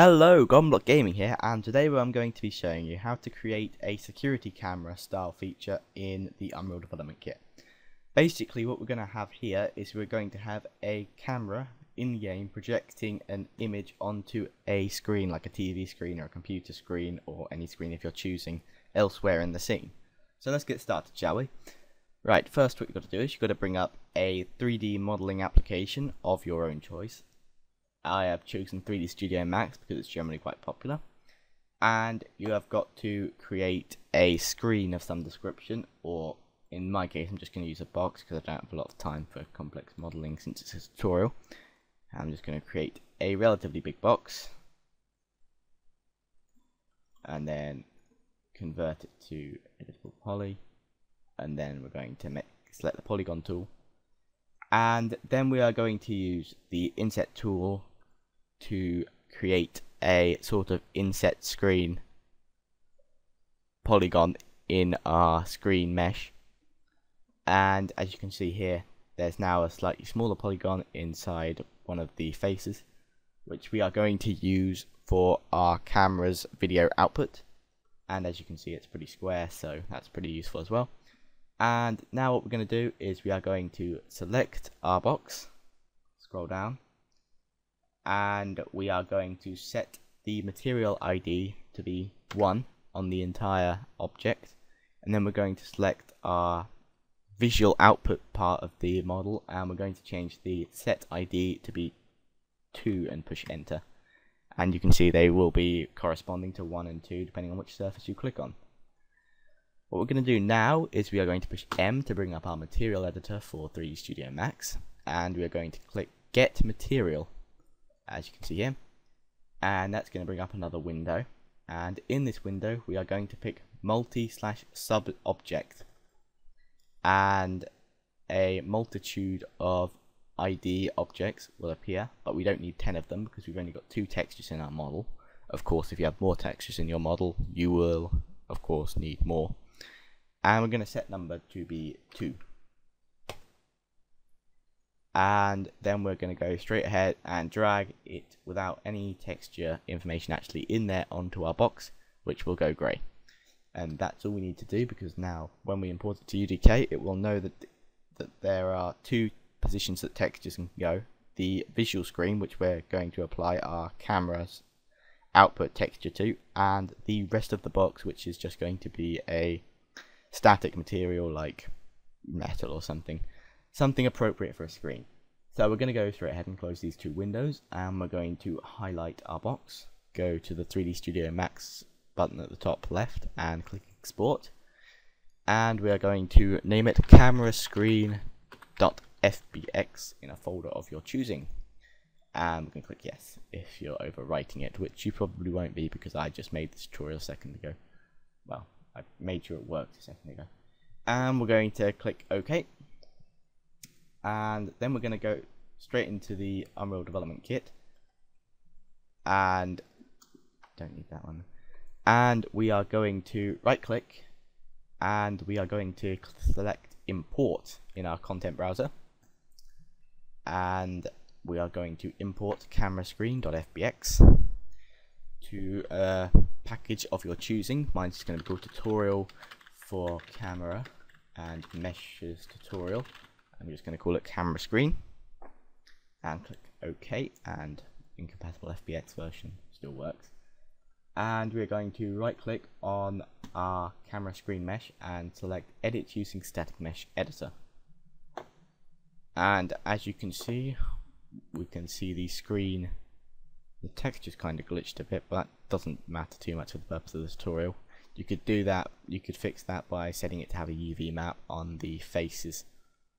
Hello, Gonblock Gaming here, and today I'm going to be showing you how to create a security camera style feature in the Unreal Development Kit. Basically what we're going to have here is we're going to have a camera in-game projecting an image onto a screen, like a TV screen or a computer screen or any screen if you're choosing elsewhere in the scene. So let's get started, shall we? Right, first what you've got to do is you've got to bring up a 3D modeling application of your own choice. I have chosen 3D Studio Max because it's generally quite popular, and you have got to create a screen of some description, or in my case I'm just going to use a box because I don't have a lot of time for complex modeling since it's a tutorial. I'm just going to create a relatively big box and then convert it to editable poly, and then we're going to select the polygon tool, and then we are going to use the inset tool to create a sort of inset screen polygon in our screen mesh. And as you can see here, there's now a slightly smaller polygon inside one of the faces, which we are going to use for our camera's video output. And as you can see, it's pretty square, so that's pretty useful as well. And now what we're going to do is we are going to select our box, scroll down, and we are going to set the material ID to be 1 on the entire object, and then we're going to select our visual output part of the model, and we're going to change the set ID to be 2 and push enter. And you can see they will be corresponding to 1 and 2 depending on which surface you click on. What we're going to do now is we are going to push M to bring up our material editor for 3D Studio Max, and we are going to click Get Material, as you can see here, and that's going to bring up another window, and in this window we are going to pick multi/sub object, and a multitude of ID objects will appear, but we don't need 10 of them because we've only got 2 textures in our model. Of course, if you have more textures in your model, you will of course need more. And we're going to set number to be 2. And then we're going to go straight ahead and drag it without any texture information actually in there onto our box, which will go grey. And that's all we need to do, because now when we import it to UDK, it will know that there are 2 positions that textures can go: the visual screen, which we're going to apply our camera's output texture to, and the rest of the box, which is just going to be a static material like metal or something appropriate for a screen. So we're going to go straight ahead and close these 2 windows, and we're going to highlight our box, go to the 3D Studio Max button at the top left and click export, and we are going to name it camera screen.fbx in a folder of your choosing. And we can click yes if you're overwriting it, which you probably won't be because I just made this tutorial a second ago. Well, I made sure it worked a second ago. And we're going to click OK. And then we're going to go straight into the Unreal Development Kit. And don't need that one. And we are going to right click, and we are going to select import in our content browser. And we are going to import camera screen.fbx to a package of your choosing. Mine's just going to be called tutorial for camera and meshes tutorial. I'm just going to call it camera screen and click OK, and incompatible FBX version still works. And we're going to right click on our camera screen mesh and select edit using static mesh editor. And as you can see, we can see the screen, the texture's kind of glitched a bit, but that doesn't matter too much for the purpose of this tutorial. You could do that, you could fix that by setting it to have a UV map on the faces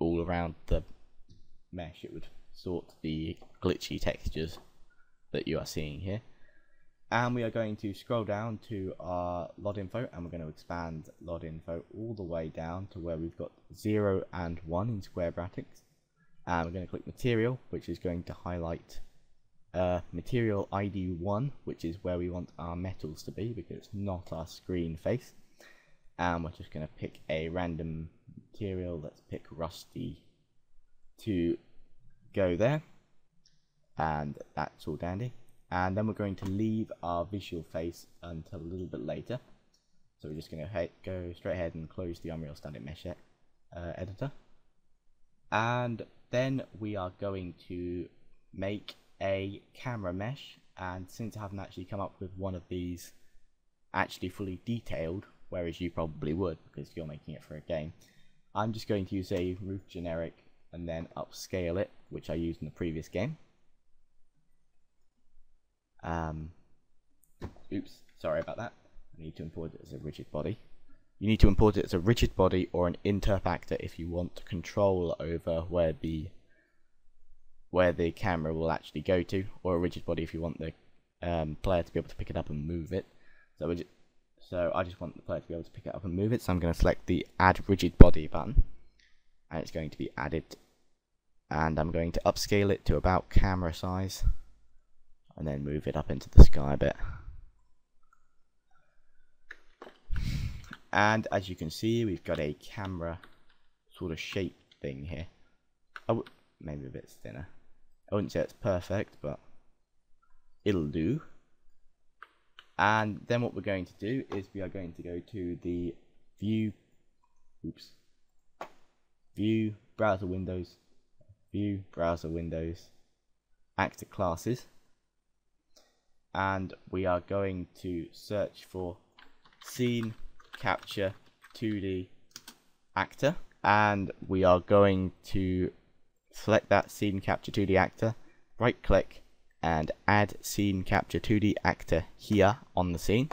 all around the mesh. It would sort the glitchy textures that you are seeing here. And we are going to scroll down to our LOD info, and we're going to expand LOD info all the way down to where we've got 0 and 1 in square brackets. And we're going to click material, which is going to highlight material ID 1, which is where we want our metals to be because it's not our screen face. And we're just going to pick a random material. Let's pick rusty to go there, and that's all dandy. and then we're going to leave our visual face until a little bit later. So we're just going to go straight ahead and close the Unreal Static Mesh editor, and then we are going to make a camera mesh. And since I haven't actually come up with one of these actually fully detailed, whereas you probably would because you're making it for a game, I'm just going to use a roof generic and then upscale it, which I used in the previous game. Oops, sorry about that. I need to import it as a rigid body. You need to import it as a rigid body or an interp actor if you want control over where the camera will actually go to, or a rigid body if you want the player to be able to pick it up and move it. So I just want the player to be able to pick it up and move it, so I'm going to select the Add Rigid Body button, and it's going to be added, and I'm going to upscale it to about camera size, and then move it up into the sky a bit. And as you can see, we've got a camera sort of shape thing here. Maybe a bit thinner. I wouldn't say it's perfect, but it'll do. And then what we're going to do is we are going to go to the View, Browser Windows, Actor Classes, and we are going to search for Scene Capture 2D Actor, and we are going to select that Scene Capture 2D Actor, right click and add Scene Capture 2D Actor here on the scene,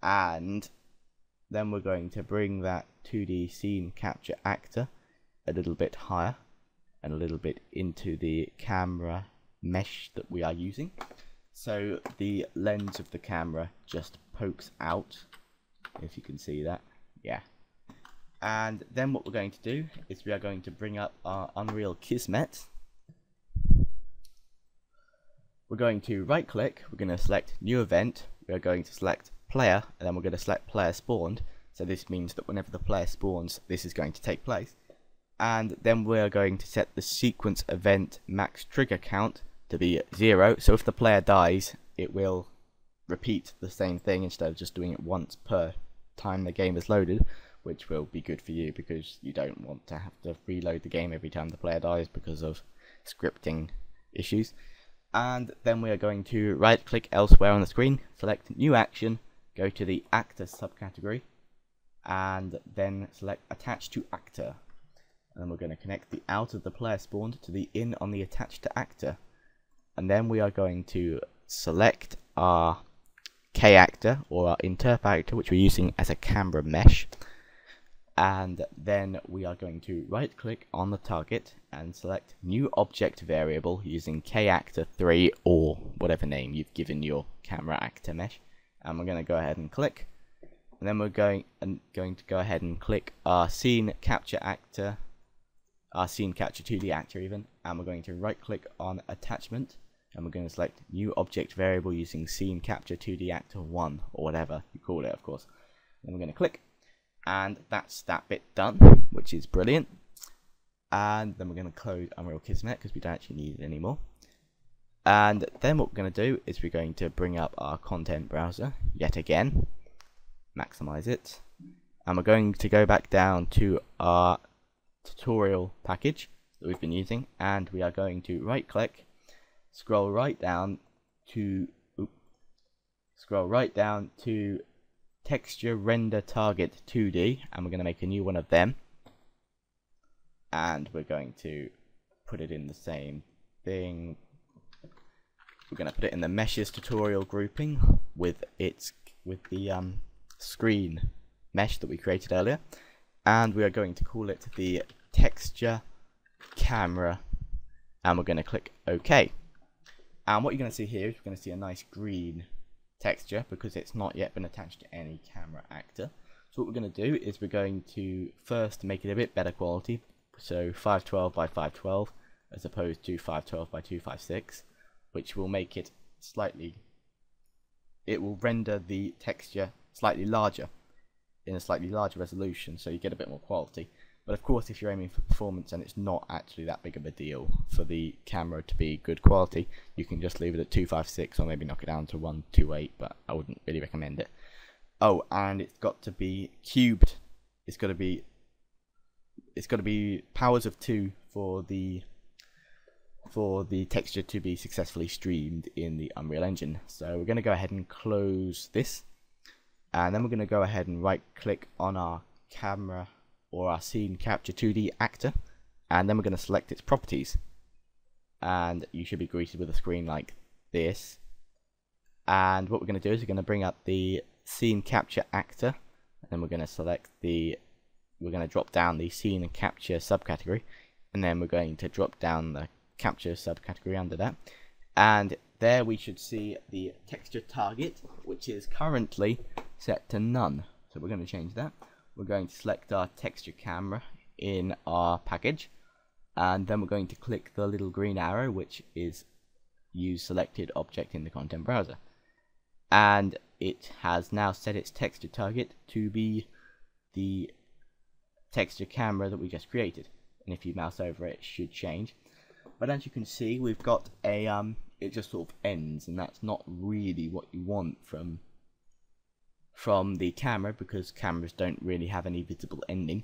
and then we're going to bring that 2D Scene Capture Actor a little bit higher and a little bit into the camera mesh that we are using, so the lens of the camera just pokes out, if you can see that. Yeah. And then what we're going to do is we are going to bring up our Unreal Kismet. We're going to right click, we're going to select New Event, we are going to select Player, and then we're going to select Player Spawned. So this means that whenever the player spawns, this is going to take place. And then we are going to set the sequence event max trigger count to be 0. So if the player dies, it will repeat the same thing instead of just doing it once per time the game is loaded, which will be good for you because you don't want to have to reload the game every time the player dies because of scripting issues. And then we are going to right click elsewhere on the screen, select New Action, go to the Actor subcategory, and then select Attach to Actor. And then we're going to connect the out of the player spawned to the in on the attached to actor. And then we are going to select our K actor or our interp actor, which we're using as a camera mesh. And then we are going to right click on the target and select New Object Variable using KActor3 or whatever name you've given your camera actor mesh. And we're going to go ahead and click. And then we're going to go ahead and click our Scene Capture Actor, our Scene Capture 2D Actor even, and we're going to right click on Attachment, and we're going to select New Object Variable using Scene Capture 2D Actor 1 or whatever you call it, of course. Then we're going to click. And that's that bit done, which is brilliant. And then we're going to close Unreal Kismet because we don't actually need it anymore. And then what we're going to do is we're going to bring up our content browser yet again, maximize it, and we're going to go back down to our tutorial package that we've been using, and we are going to right click, scroll right down to Texture Render Target 2D, and we're going to make a new one of them, and we're going to put it in the same thing. We're going to put it in the meshes tutorial grouping with the screen mesh that we created earlier, and we are going to call it the texture camera, and we're going to click OK. And what you're going to see here is we're going to see a nice green texture because it's not yet been attached to any camera actor. So what we're going to do is we're going to first make it a bit better quality, so 512 by 512 as opposed to 512 by 256, which will make it it will render the texture slightly larger in a slightly larger resolution, so you get a bit more quality. But of course, if you're aiming for performance and it's not actually that big of a deal for the camera to be good quality, you can just leave it at 256 or maybe knock it down to 128, but I wouldn't really recommend it. Oh, and it's got to be cubed. It's got to be powers of 2 for the texture to be successfully streamed in the Unreal Engine. So we're going to go ahead and close this, and then we're going to go ahead and right click on our camera or our scene capture 2D actor, and then we're going to select its properties, and you should be greeted with a screen like this. And what we're going to do is we're going to bring up the scene capture actor, and then we're going to drop down the scene and capture subcategory, and then we're going to drop down the capture subcategory under that, and there we should see the texture target, which is currently set to none. So we're going to change that. We're going to select our texture camera in our package, and then we're going to click the little green arrow, which is use selected object in the content browser, and it has now set its texture target to be the texture camera that we just created, and if you mouse over it, it should change. But as you can see, we've got a it just sort of ends, and that's not really what you want from the camera, because cameras don't really have any visible ending.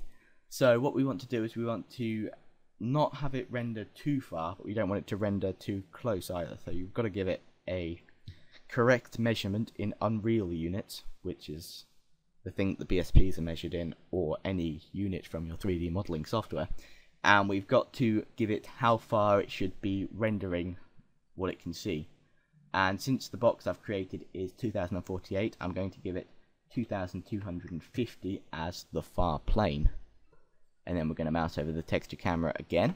So what we want to do is we want to not have it render too far, but we don't want it to render too close either. So you've got to give it a correct measurement in Unreal units, which is the thing that the BSPs are measured in, or any unit from your 3D modeling software. And we've got to give it how far it should be rendering what it can see. And since the box I've created is 2048, I'm going to give it 2250 as the far plane. And then we're going to mouse over the texture camera again.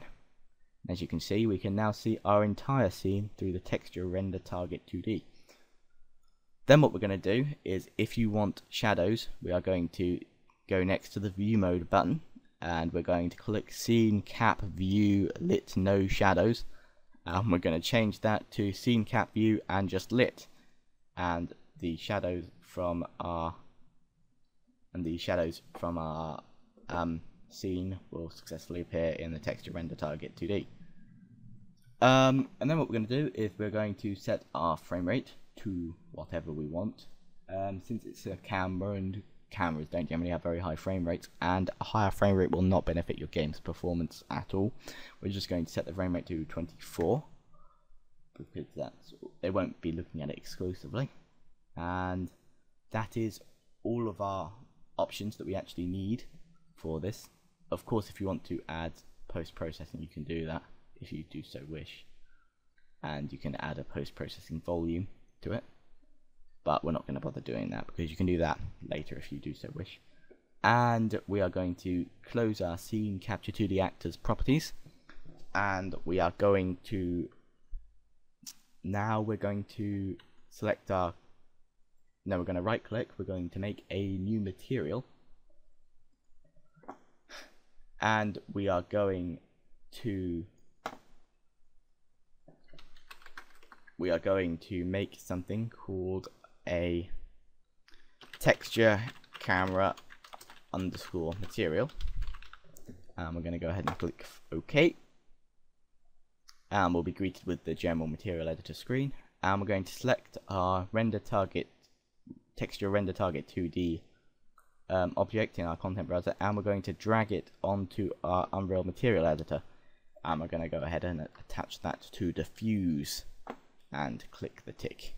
As you can see, we can now see our entire scene through the texture render target 2D. Then what we're going to do is, if you want shadows, we are going to go next to the view mode button, and we're going to click scene cap view lit no shadows, and we're going to change that to scene cap view and just lit, and the shadows from our scene will successfully appear in the texture render target 2D. And then what we're going to do is we're going to set our frame rate to whatever we want. Since it's a camera, and cameras don't generally have very high frame rates, and a higher frame rate will not benefit your game's performance at all, we're just going to set the frame rate to 24, because they won't be looking at it exclusively. And that is all of our options that we actually need for this. Of course, if you want to add post-processing, you can do that if you do so wish, and you can add a post-processing volume to it, but we're not going to bother doing that because you can do that later if you do so wish. And we are going to close our scene capture 2D actors properties, and we are going to select our we're going to right click, we're going to make a new material, and we are going to make something called a texture camera underscore material, and we're going to go ahead and click OK, and we'll be greeted with the general material editor screen, and we're going to select our texture render target 2D object in our content browser, and we're going to drag it onto our Unreal material editor, and we're going to go ahead and attach that to diffuse and click the tick.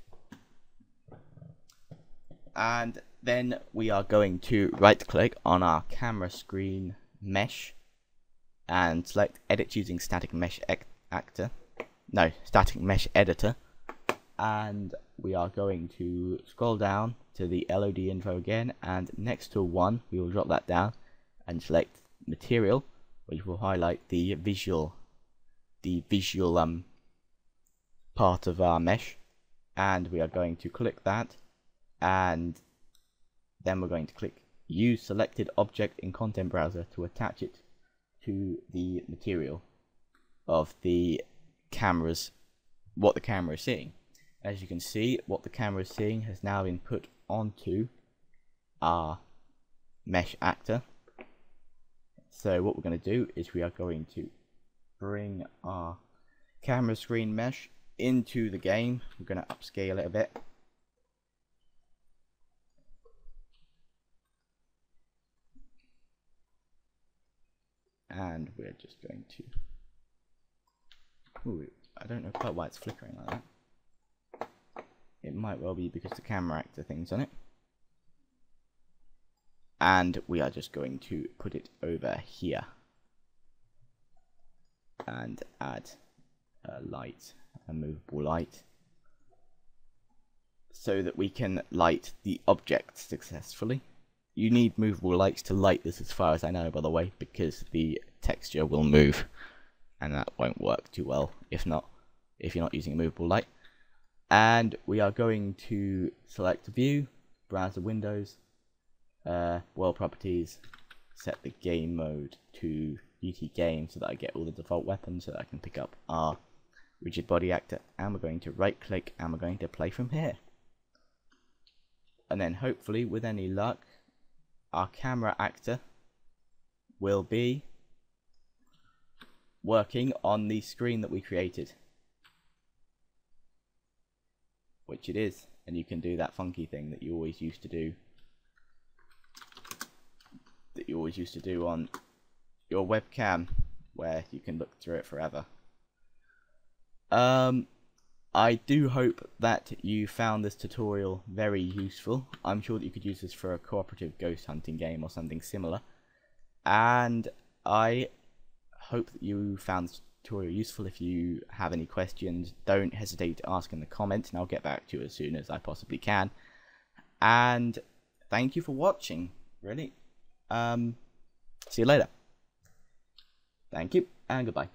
And then we are going to right click on our camera screen mesh and select edit using static mesh editor, and we are going to scroll down to the LOD info again, and next to 1 we will drop that down and select material, which will highlight the visual part of our mesh, and we are going to click that, and then we're going to click use selected object in content browser to attach it to the material of the cameras, what the camera is seeing. As you can see, what the camera is seeing has now been put onto our mesh actor, So what we're going to do is we are going to bring our camera screen mesh into the game. We're going to upscale it a bit. And we're just going to... Ooh, I don't know quite why it's flickering like that. It might well be because the camera actor thing's on it. And we are just going to put it over here. And add a light, a movable light. So that we can light the object successfully. You need movable lights to light this, as far as I know, by the way, because the texture will move, and that won't work too well if you're not using a movable light. And we are going to select view, browser windows, world properties, set the game mode to UT game so that I get all the default weapons so that I can pick up our rigid body actor, and we're going to right click and we're going to play from here. And then hopefully, with any luck, our camera actor will be working on the screen that we created, which it is, and you can do that funky thing that you always used to do, on your webcam, where you can look through it forever. I do hope that you found this tutorial very useful. I'm sure that you could use this for a cooperative ghost hunting game or something similar. And I hope that you found this tutorial useful. If you have any questions, don't hesitate to ask in the comments, and I'll get back to you as soon as I possibly can. And thank you for watching, really. See you later. Thank you, and goodbye.